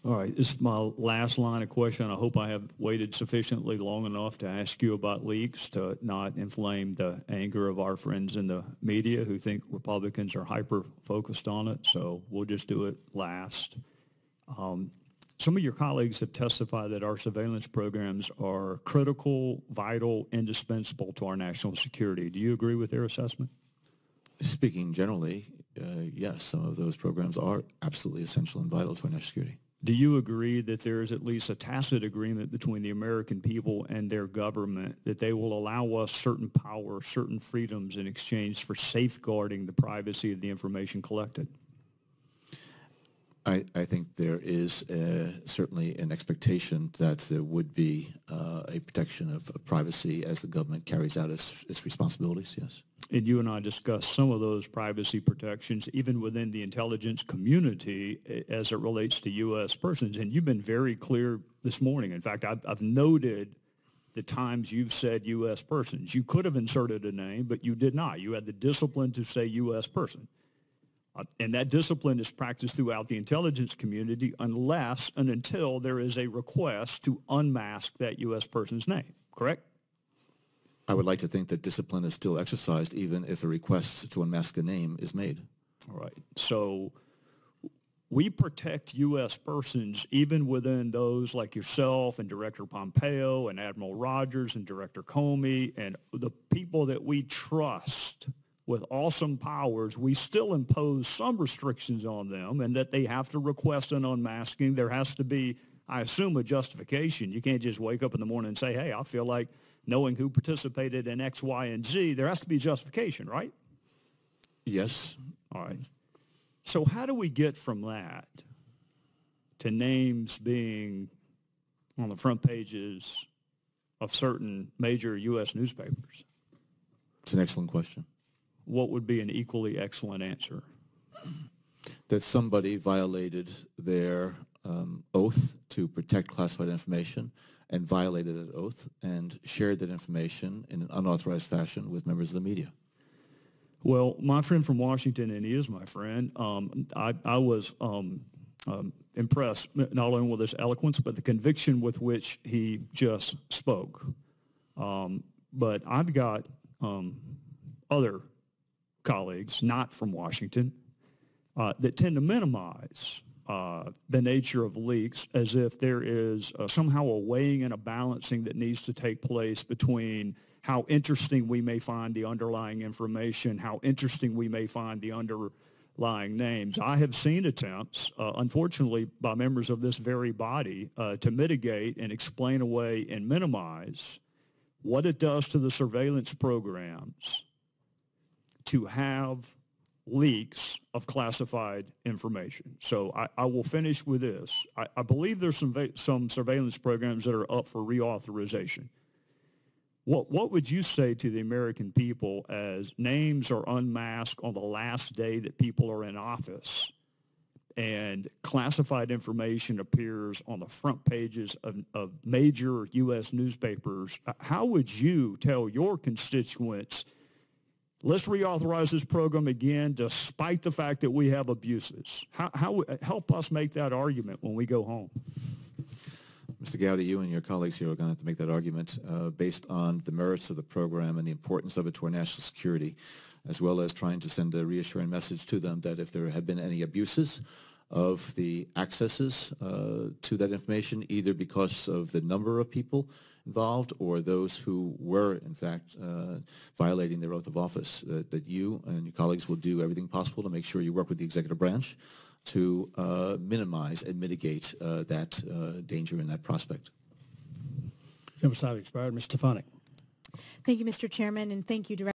All right, this is my last line of question. I hope I have waited sufficiently long enough to ask you about leaks to not inflame the anger of our friends in the media who think Republicans are hyper-focused on it, so we'll just do it last. Some of your colleagues have testified that our surveillance programs are critical, vital, indispensable to our national security. Do you agree with their assessment? Speaking generally, yes, some of those programs are absolutely essential and vital to our national security. Do you agree that there is at least a tacit agreement between the American people and their government that they will allow us certain power, certain freedoms in exchange for safeguarding the privacy of the information collected? I think there is certainly an expectation that there would be a protection of privacy as the government carries out its responsibilities, yes. And you and I discussed some of those privacy protections even within the intelligence community as it relates to U.S. persons. And you've been very clear this morning. In fact, I've noted the times you've said U.S. persons. You could have inserted a name, but you did not. You had the discipline to say U.S. person. And that discipline is practiced throughout the intelligence community unless and until there is a request to unmask that U.S. person's name, correct? I would like to think that discipline is still exercised even if a request to unmask a name is made. All right. So we protect U.S. persons even within those like yourself and Director Pompeo and Admiral Rogers and Director Comey and the people that we trust with awesome powers. We still impose some restrictions on them and that they have to request an unmasking. There has to be, I assume, a justification. You can't just wake up in the morning and say, hey, I feel like knowing who participated in X, Y, and Z. There has to be justification, right? Yes. All right. So how do we get from that to names being on the front pages of certain major U.S. newspapers? It's an excellent question. What would be an equally excellent answer? That somebody violated their oath to protect classified information and violated that oath and shared that information in an unauthorized fashion with members of the media. Well, my friend from Washington, and he is my friend, I was impressed not only with his eloquence, but the conviction with which he just spoke. But I've got other colleagues, not from Washington, that tend to minimize the nature of leaks as if there is somehow a weighing and a balancing that needs to take place between how interesting we may find the underlying information, how interesting we may find the underlying names. I have seen attempts, unfortunately, by members of this very body to mitigate and explain away and minimize what it does to the surveillance programs to have leaks of classified information. So I will finish with this. I believe there's some surveillance programs that are up for reauthorization. What would you say to the American people as names are unmasked on the last day that people are in office and classified information appears on the front pages of major U.S. newspapers? How would you tell your constituents, let's reauthorize this program again despite the fact that we have abuses? How help us make that argument when we go home? Mr. Gowdy, you and your colleagues here are going to have to make that argument based on the merits of the program and the importance of it to our national security, as well as trying to send a reassuring message to them that if there have been any abuses of the accesses to that information, either because of the number of people involved or those who were, in fact, violating their oath of office, that you and your colleagues will do everything possible to make sure you work with the executive branch to minimize and mitigate that danger and that prospect. Member time expired. Ms. Stefanik. Thank you, Mr. Chairman, and thank you, Director.